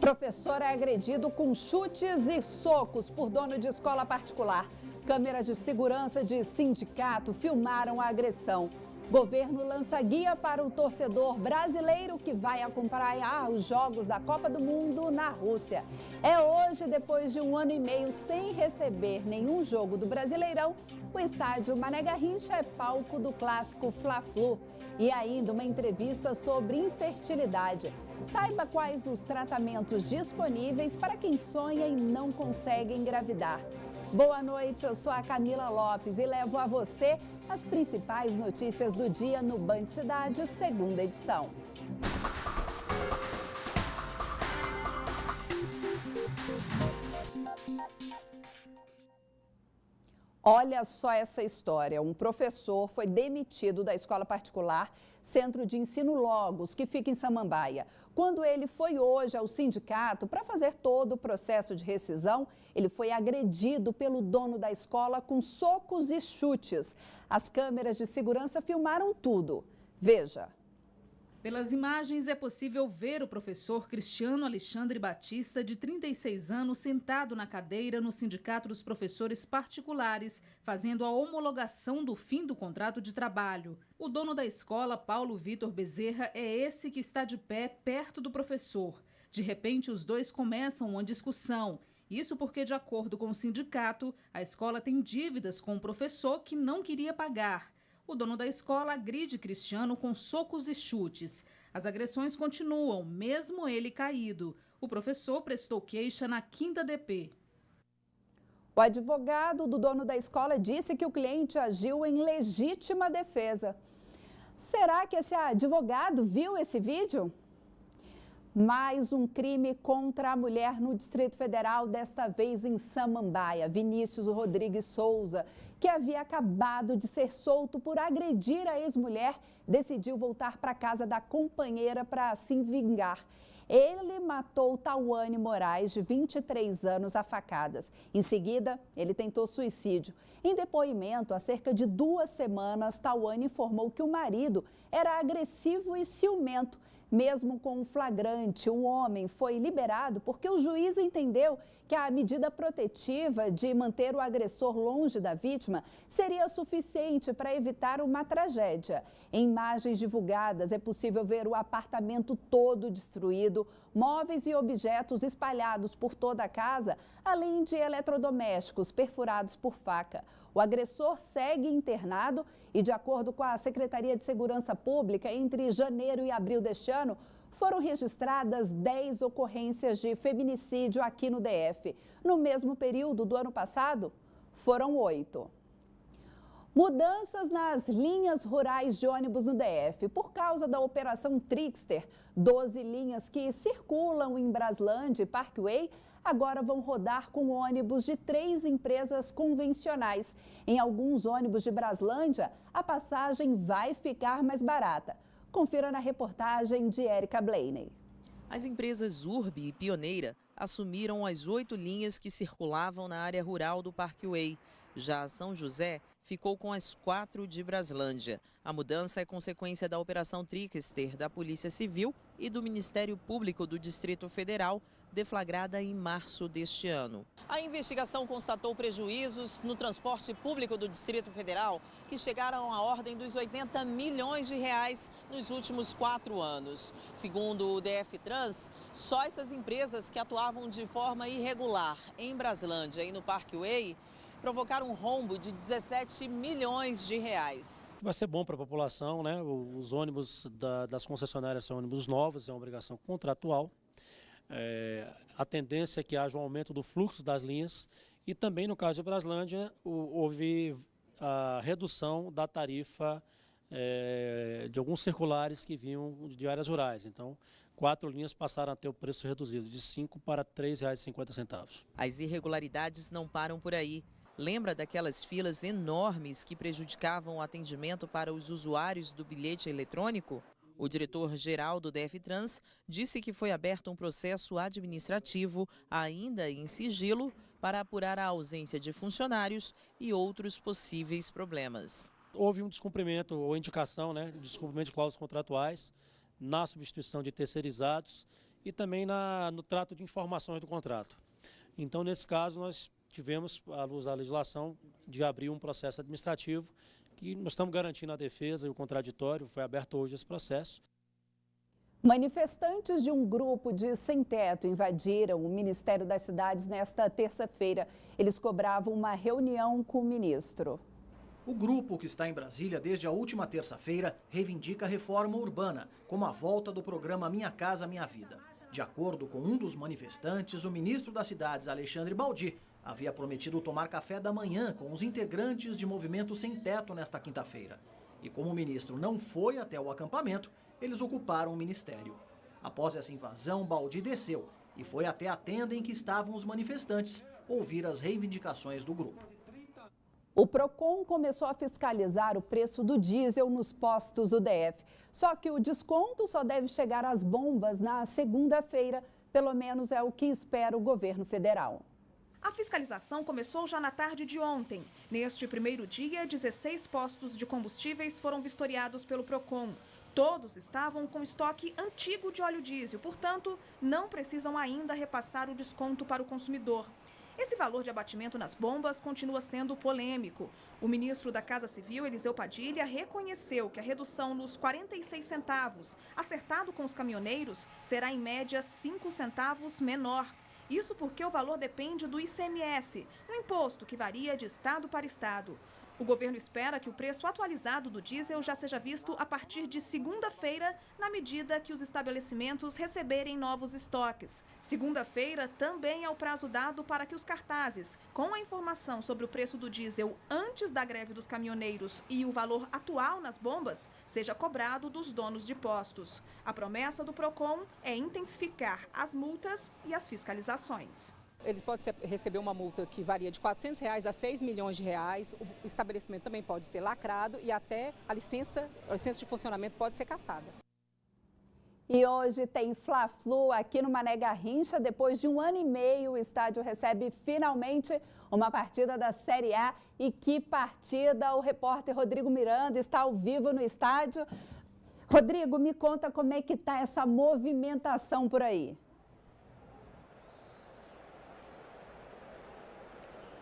Professor é agredido com chutes e socos por dono de escola particular. Câmeras de segurança de sindicato filmaram a agressão. Governo lança guia para o torcedor brasileiro que vai acompanhar os Jogos da Copa do Mundo na Rússia. É hoje, depois de 1 ano e meio sem receber nenhum jogo do Brasileirão, o estádio Mané Garrincha é palco do clássico Fla-Flu. E ainda uma entrevista sobre infertilidade. Saiba quais os tratamentos disponíveis para quem sonha e não consegue engravidar. Boa noite, eu sou a Camila Lopes e levo a você as principais notícias do dia no Band Cidade, segunda edição. Olha só essa história. Um professor foi demitido da escola particular Centro de Ensino Logos, que fica em Samambaia. Quando ele foi hoje ao sindicato para fazer todo o processo de rescisão, ele foi agredido pelo dono da escola com socos e chutes. As câmeras de segurança filmaram tudo. Veja. Pelas imagens é possível ver o professor Cristiano Alexandre Batista, de 36 anos, sentado na cadeira no Sindicato dos Professores Particulares, fazendo a homologação do fim do contrato de trabalho. O dono da escola, Paulo Vitor Bezerra, é esse que está de pé perto do professor. De repente, os dois começam uma discussão. Isso porque, de acordo com o sindicato, a escola tem dívidas com o professor que não queria pagar. O dono da escola agride Cristiano com socos e chutes. As agressões continuam, mesmo ele caído. O professor prestou queixa na 5ª DP. O advogado do dono da escola disse que o cliente agiu em legítima defesa. Será que esse advogado viu esse vídeo? Mais um crime contra a mulher no Distrito Federal, desta vez em Samambaia. Vinícius Rodrigues Souza, que havia acabado de ser solto por agredir a ex-mulher, decidiu voltar para a casa da companheira para se vingar. Ele matou Tauane Moraes, de 23 anos, a facadas. Em seguida, ele tentou suicídio. Em depoimento, há cerca de 2 semanas, Tauane informou que o marido era agressivo e ciumento. Mesmo com um flagrante, o homem foi liberado porque o juiz entendeu que a medida protetiva de manter o agressor longe da vítima seria suficiente para evitar uma tragédia. Em imagens divulgadas, é possível ver o apartamento todo destruído, móveis e objetos espalhados por toda a casa, além de eletrodomésticos perfurados por faca. O agressor segue internado e, de acordo com a Secretaria de Segurança Pública, entre janeiro e abril deste ano, foram registradas 10 ocorrências de feminicídio aqui no DF. No mesmo período do ano passado, foram 8. Mudanças nas linhas rurais de ônibus no DF. Por causa da Operação Trickster, 12 linhas que circulam em Braslândia e Parkway agora vão rodar com ônibus de 3 empresas convencionais. Em alguns ônibus de Braslândia, a passagem vai ficar mais barata. Confira na reportagem de Érica Blaney. As empresas Urbi e Pioneira assumiram as 8 linhas que circulavam na área rural do Parkway. Já a São José ficou com as 4 de Braslândia. A mudança é consequência da Operação Trickster da Polícia Civil e do Ministério Público do Distrito Federal, deflagrada em março deste ano. A investigação constatou prejuízos no transporte público do Distrito Federal que chegaram à ordem dos 80 milhões de reais nos últimos 4 anos. Segundo o DF Trans, só essas empresas que atuavam de forma irregular em Braslândia e no Parkway provocaram um rombo de 17 milhões de reais. Vai ser bom para a população, né? Os ônibus das concessionárias são ônibus novos, é uma obrigação contratual. A tendência é que haja um aumento do fluxo das linhas e também, no caso de Braslândia, houve a redução da tarifa de alguns circulares que vinham de áreas rurais. Então, 4 linhas passaram a ter o preço reduzido de R$ 5 para R$ 3,50. As irregularidades não param por aí. Lembra daquelas filas enormes que prejudicavam o atendimento para os usuários do bilhete eletrônico? O diretor-geral do DF Trans disse que foi aberto um processo administrativo, ainda em sigilo, para apurar a ausência de funcionários e outros possíveis problemas. Houve um descumprimento ou indicação, de descumprimento de cláusulas contratuais na substituição de terceirizados e também no trato de informações do contrato. Então, nesse caso, nós tivemos, à luz da legislação, de abrir um processo administrativo que nós estamos garantindo a defesa e o contraditório. Foi aberto hoje esse processo. Manifestantes de um grupo de sem-teto invadiram o Ministério das Cidades nesta terça-feira. Eles cobravam uma reunião com o ministro. O grupo, que está em Brasília desde a última terça-feira, reivindica a reforma urbana, como a volta do programa Minha Casa Minha Vida. De acordo com um dos manifestantes, o ministro das Cidades, Alexandre Baldi, havia prometido tomar café da manhã com os integrantes de Movimento Sem Teto nesta quinta-feira. E como o ministro não foi até o acampamento, eles ocuparam o ministério. Após essa invasão, Baldi desceu e foi até a tenda em que estavam os manifestantes ouvir as reivindicações do grupo. O PROCON começou a fiscalizar o preço do diesel nos postos do DF. Só que o desconto só deve chegar às bombas na segunda-feira, pelo menos é o que espera o governo federal. A fiscalização começou já na tarde de ontem. Neste primeiro dia, 16 postos de combustíveis foram vistoriados pelo PROCON. Todos estavam com estoque antigo de óleo diesel, portanto, não precisam ainda repassar o desconto para o consumidor. Esse valor de abatimento nas bombas continua sendo polêmico. O ministro da Casa Civil, Eliseu Padilha, reconheceu que a redução nos 46 centavos, acertado com os caminhoneiros, será em média 5 centavos menor. Isso porque o valor depende do ICMS, um imposto que varia de estado para estado. O governo espera que o preço atualizado do diesel já seja visto a partir de segunda-feira, na medida que os estabelecimentos receberem novos estoques. Segunda-feira também é o prazo dado para que os cartazes, com a informação sobre o preço do diesel antes da greve dos caminhoneiros e o valor atual nas bombas, seja cobrado dos donos de postos. A promessa do PROCON é intensificar as multas e as fiscalizações. Eles podem receber uma multa que varia de R$ 400 a R$ 6 milhões. O estabelecimento também pode ser lacrado e até a licença de funcionamento pode ser cassada. E hoje tem Fla-Flu aqui no Mané Garrincha. Depois de 1 ano e meio, o estádio recebe finalmente uma partida da Série A. E que partida! O repórter Rodrigo Miranda está ao vivo no estádio. Rodrigo, me conta como é que está essa movimentação por aí.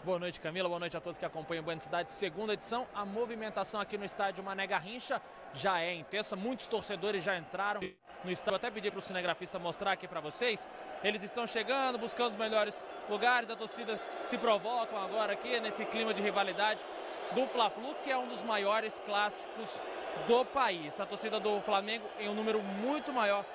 Boa noite, Camila. Boa noite a todos que acompanham o Band Cidade. Segunda edição. A movimentação aqui no estádio Mané Garrincha já é intensa. Muitos torcedores já entraram no estádio. Vou até pedir para o cinegrafista mostrar aqui para vocês. Eles estão chegando, buscando os melhores lugares. A torcida se provocam agora aqui nesse clima de rivalidade do Fla-Flu, que é um dos maiores clássicos do país. A torcida do Flamengo em um número muito maior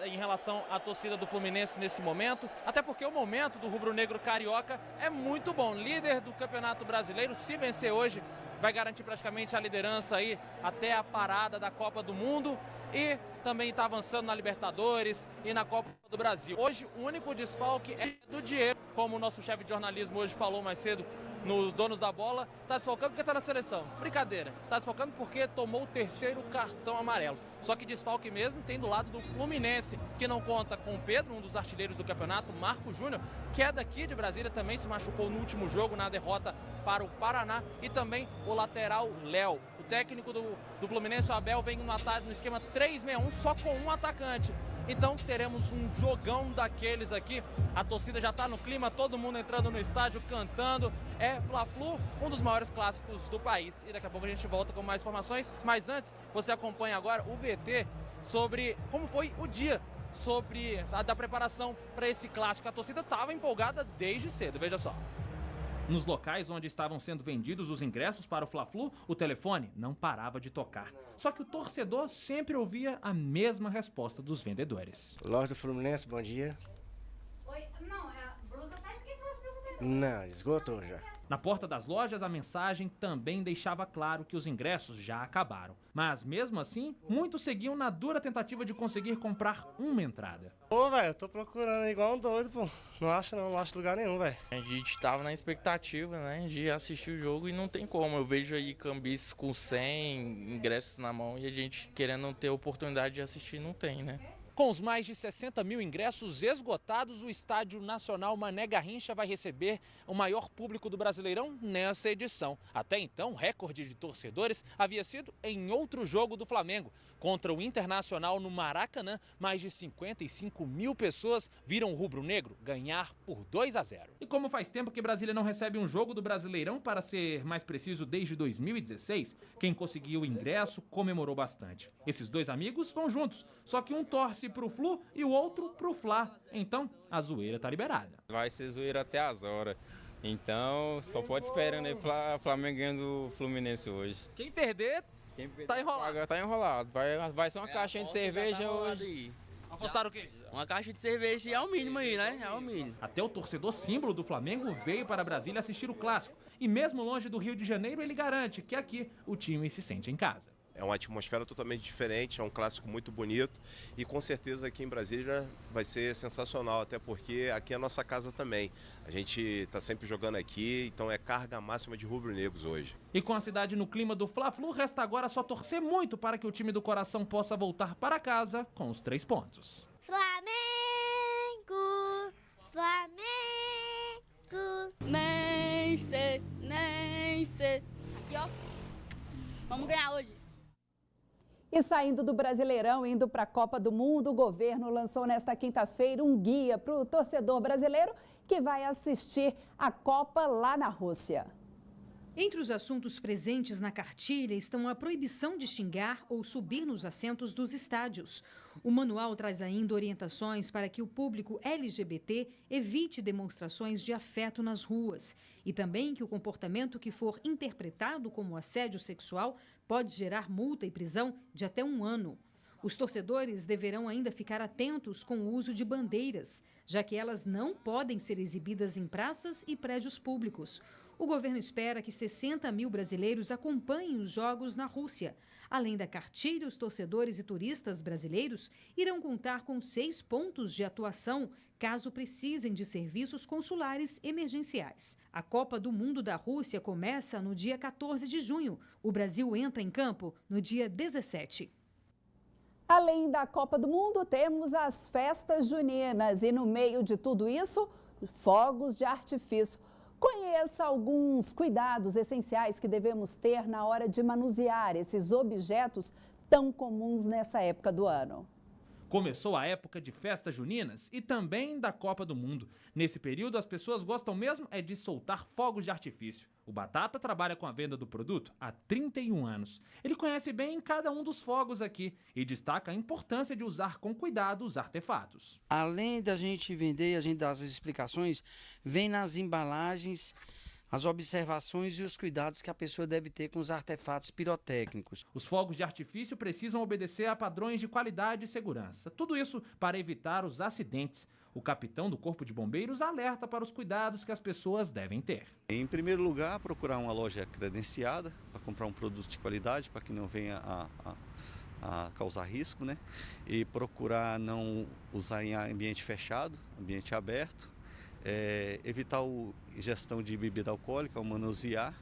em relação à torcida do Fluminense nesse momento, até porque o momento do rubro-negro carioca é muito bom. Líder do Campeonato Brasileiro, se vencer hoje, vai garantir praticamente a liderança aí até a parada da Copa do Mundo e também está avançando na Libertadores e na Copa do Brasil. Hoje o único desfalque é do Diego, como o nosso chefe de jornalismo hoje falou mais cedo, nos donos da bola, está desfalcando porque está na seleção. Brincadeira, está desfalcando porque tomou o 3º cartão amarelo. Só que desfalque mesmo tem do lado do Fluminense, que não conta com o Pedro, um dos artilheiros do campeonato, Marco Júnior, que é daqui de Brasília, também se machucou no último jogo, na derrota para o Paraná, e também o lateral Léo. O técnico do Fluminense, o Abel, vem no esquema 3-6-1, só com um atacante. Então teremos um jogão daqueles aqui. A torcida já está no clima, todo mundo entrando no estádio, cantando. É Fla-Flu, um dos maiores clássicos do país. E daqui a pouco a gente volta com mais informações. Mas antes, você acompanha agora o VT sobre como foi o dia da preparação para esse clássico. A torcida estava empolgada desde cedo, veja só. Nos locais onde estavam sendo vendidos os ingressos para o Fla-Flu, o telefone não parava de tocar. Só que o torcedor sempre ouvia a mesma resposta dos vendedores. Loja do Fluminense, bom dia. Oi, não, a blusa tá aí, por que as blusas tem? Não, esgotou já. Na porta das lojas, a mensagem também deixava claro que os ingressos já acabaram. Mas mesmo assim, muitos seguiam na dura tentativa de conseguir comprar uma entrada. Ô, velho, eu tô procurando igual um doido, pô. Não acho lugar nenhum, velho. A gente tava na expectativa, né, de assistir o jogo e não tem como. Eu vejo aí cambis com 100 ingressos na mão e a gente querendo ter a oportunidade de assistir, não tem, né? Com os mais de 60 mil ingressos esgotados, o Estádio Nacional Mané Garrincha vai receber o maior público do Brasileirão nessa edição. Até então, o recorde de torcedores havia sido em outro jogo do Flamengo. Contra o Internacional no Maracanã, mais de 55 mil pessoas viram o rubro-negro ganhar por 2-0. E como faz tempo que Brasília não recebe um jogo do Brasileirão, para ser mais preciso, desde 2016, quem conseguiu o ingresso comemorou bastante. Esses dois amigos vão juntos, só que um torce pro Flu e o outro pro Fla. Então, a zoeira tá liberada. Vai ser zoeira até as horas. Então, só pode esperando aí Flamengo ganhando o Fluminense hoje. Quem perder, tá enrolado. Tá enrolado. Vai ser uma caixinha de cerveja hoje. Apostaram o quê? Uma caixa de cerveja é o mínimo aí, né? É o mínimo. Até o torcedor símbolo do Flamengo veio para Brasília assistir o clássico. E mesmo longe do Rio de Janeiro, ele garante que aqui o time se sente em casa. É uma atmosfera totalmente diferente, é um clássico muito bonito e com certeza aqui em Brasília vai ser sensacional, até porque aqui é a nossa casa também. A gente está sempre jogando aqui, então é carga máxima de rubro-negros hoje. E com a cidade no clima do Fla-Flu, resta agora só torcer muito para que o time do coração possa voltar para casa com os 3 pontos. Flamengo, Flamengo. Nem sei. Aqui, ó. Vamos ganhar hoje. E saindo do Brasileirão, indo para a Copa do Mundo, o governo lançou nesta quinta-feira um guia para o torcedor brasileiro que vai assistir a Copa lá na Rússia. Entre os assuntos presentes na cartilha estão a proibição de xingar ou subir nos assentos dos estádios. O manual traz ainda orientações para que o público LGBT evite demonstrações de afeto nas ruas e também que o comportamento que for interpretado como assédio sexual pode gerar multa e prisão de até 1 ano. Os torcedores deverão ainda ficar atentos com o uso de bandeiras, já que elas não podem ser exibidas em praças e prédios públicos. O governo espera que 60 mil brasileiros acompanhem os jogos na Rússia. Além da cartilha, os torcedores e turistas brasileiros irão contar com 6 pontos de atuação, caso precisem de serviços consulares emergenciais. A Copa do Mundo da Rússia começa no dia 14 de junho. O Brasil entra em campo no dia 17. Além da Copa do Mundo, temos as festas juninas e no meio de tudo isso, fogos de artifício. Conheça alguns cuidados essenciais que devemos ter na hora de manusear esses objetos tão comuns nessa época do ano. Começou a época de festas juninas e também da Copa do Mundo. Nesse período, as pessoas gostam mesmo de soltar fogos de artifício. O Batata trabalha com a venda do produto há 31 anos. Ele conhece bem cada um dos fogos aqui e destaca a importância de usar com cuidado os artefatos. Além da gente vender e a gente dar as explicações, vem nas embalagens as observações e os cuidados que a pessoa deve ter com os artefatos pirotécnicos. Os fogos de artifício precisam obedecer a padrões de qualidade e segurança. Tudo isso para evitar os acidentes. O capitão do Corpo de Bombeiros alerta para os cuidados que as pessoas devem ter. Em primeiro lugar, procurar uma loja credenciada para comprar um produto de qualidade, para que não venha a causar risco, né? E procurar não usar em ambiente fechado, ambiente aberto. Evitar a ingestão de bebida alcoólica, o manusear,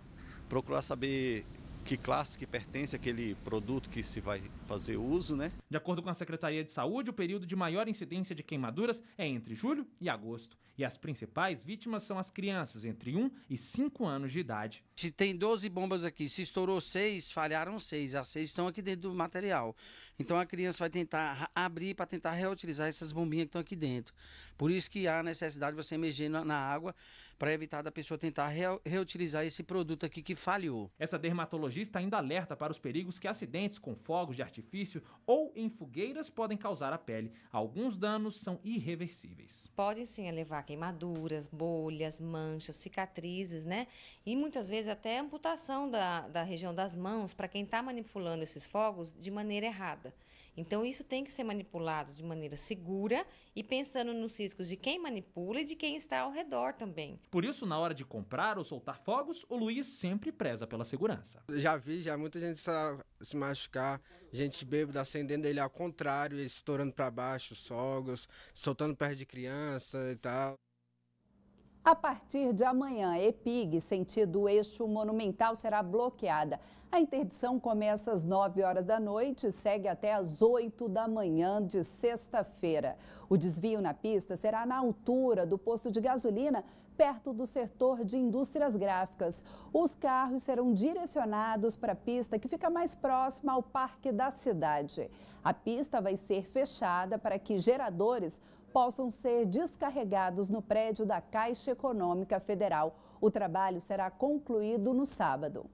procurar saber que classe que pertence àquele produto que se vai fazer uso, né? De acordo com a Secretaria de Saúde, o período de maior incidência de queimaduras é entre julho e agosto. E as principais vítimas são as crianças entre 1 e 5 anos de idade. Se tem 12 bombas aqui, se estourou 6, falharam 6. As 6 estão aqui dentro do material. Então a criança vai tentar abrir para tentar reutilizar essas bombinhas que estão aqui dentro. Por isso que há necessidade de você emergir na água para evitar da pessoa tentar reutilizar esse produto aqui que falhou. Essa dermatologista ainda alerta para os perigos que acidentes com fogos de artifício ou em fogueiras podem causar à pele. Alguns danos são irreversíveis. Podem sim levar queimaduras, bolhas, manchas, cicatrizes, né? E muitas vezes até amputação da região das mãos para quem está manipulando esses fogos de maneira errada. Então isso tem que ser manipulado de maneira segura e pensando nos riscos de quem manipula e de quem está ao redor também. Por isso, na hora de comprar ou soltar fogos, o Luiz sempre preza pela segurança. Já vi muita gente se machucar, gente bêbada acendendo ele ao contrário, estourando para baixo os fogos, soltando perto de criança e tal. A partir de amanhã, a EPIG, sentido eixo monumental, será bloqueada. A interdição começa às 9 horas da noite e segue até às 8 da manhã de sexta-feira. O desvio na pista será na altura do posto de gasolina, perto do setor de indústrias gráficas. Os carros serão direcionados para a pista que fica mais próxima ao Parque da Cidade. A pista vai ser fechada para que geradores possam ser descarregados no prédio da Caixa Econômica Federal. O trabalho será concluído no sábado.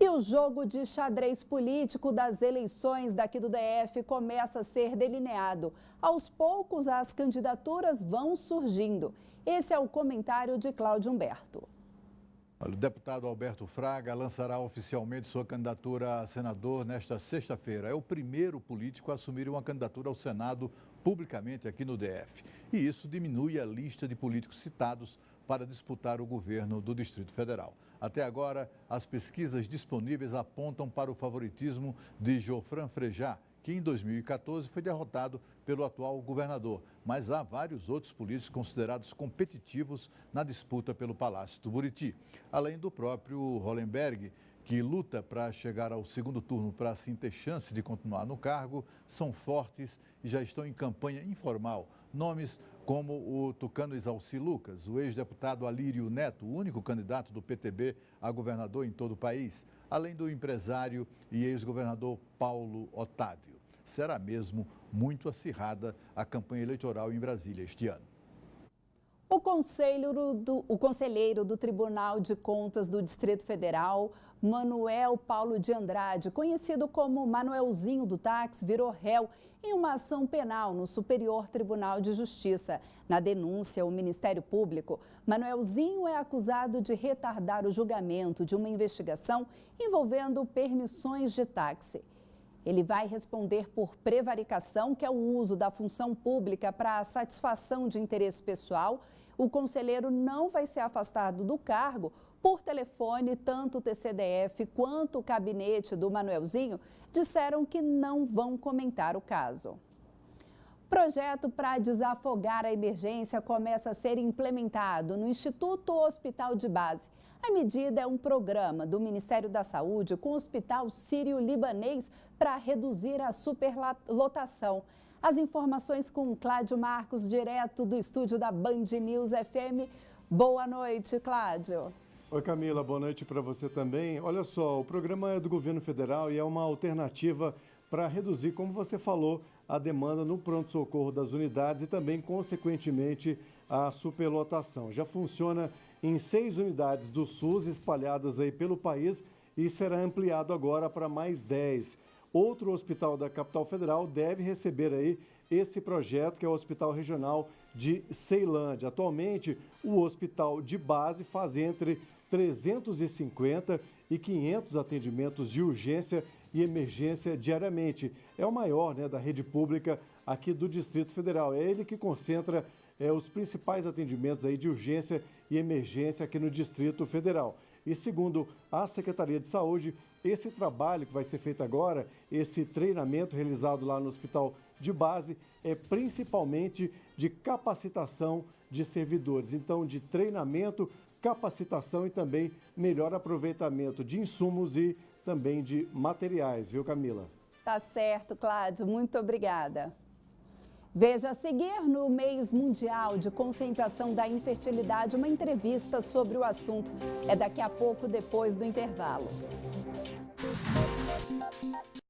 E o jogo de xadrez político das eleições daqui do DF começa a ser delineado. Aos poucos, as candidaturas vão surgindo. Esse é o comentário de Cláudio Humberto. O deputado Alberto Fraga lançará oficialmente sua candidatura a senador nesta sexta-feira. É o primeiro político a assumir uma candidatura ao Senado publicamente aqui no DF. E isso diminui a lista de políticos citados para disputar o governo do Distrito Federal. Até agora, as pesquisas disponíveis apontam para o favoritismo de Jofran Frejá, que em 2014 foi derrotado pelo atual governador. Mas há vários outros políticos considerados competitivos na disputa pelo Palácio do Buriti. Além do próprio Hollenberg, que luta para chegar ao segundo turno para assim ter chance de continuar no cargo, são fortes e já estão em campanha informal. Nomes como o tucano Isalci Lucas, o ex-deputado Alírio Neto, o único candidato do PTB a governador em todo o país, além do empresário e ex-governador Paulo Otávio. Será mesmo muito acirrada a campanha eleitoral em Brasília este ano. O conselheiro do Tribunal de Contas do Distrito Federal, Manuel Paulo de Andrade, conhecido como Manuelzinho do táxi, virou réu em uma ação penal no Superior Tribunal de Justiça. Na denúncia ao Ministério Público, Manuelzinho é acusado de retardar o julgamento de uma investigação envolvendo permissões de táxi. Ele vai responder por prevaricação, que é o uso da função pública para a satisfação de interesse pessoal. O conselheiro não vai ser afastado do cargo. Por telefone, tanto o TCDF quanto o gabinete do Manuelzinho disseram que não vão comentar o caso. Projeto para desafogar a emergência começa a ser implementado no Instituto Hospital de Base. A medida é um programa do Ministério da Saúde com o Hospital Sírio-Libanês para reduzir a superlotação. As informações com Cláudio Marcos, direto do estúdio da Band News FM. Boa noite, Cláudio. Oi, Camila, boa noite para você também. Olha só, o programa é do governo federal e é uma alternativa para reduzir, como você falou, a demanda no pronto-socorro das unidades e também, consequentemente, a superlotação. Já funciona em 6 unidades do SUS espalhadas aí pelo país e será ampliado agora para mais 10. Outro hospital da capital federal deve receber aí esse projeto, que é o Hospital Regional de Ceilândia. Atualmente, o hospital de base faz entre 350 e 500 atendimentos de urgência e emergência diariamente. É o maior, né, da rede pública aqui do Distrito Federal. É ele que concentra os principais atendimentos aí de urgência e emergência aqui no Distrito Federal. E segundo a Secretaria de Saúde, esse trabalho que vai ser feito agora, esse treinamento realizado lá no Hospital de Base, é principalmente de capacitação de servidores. Então, de treinamento, capacitação e também melhor aproveitamento de insumos e também de materiais, viu, Camila? Tá certo, Cláudio. Muito obrigada. Veja a seguir, no mês mundial de conscientização da infertilidade, uma entrevista sobre o assunto. É daqui a pouco, depois do intervalo.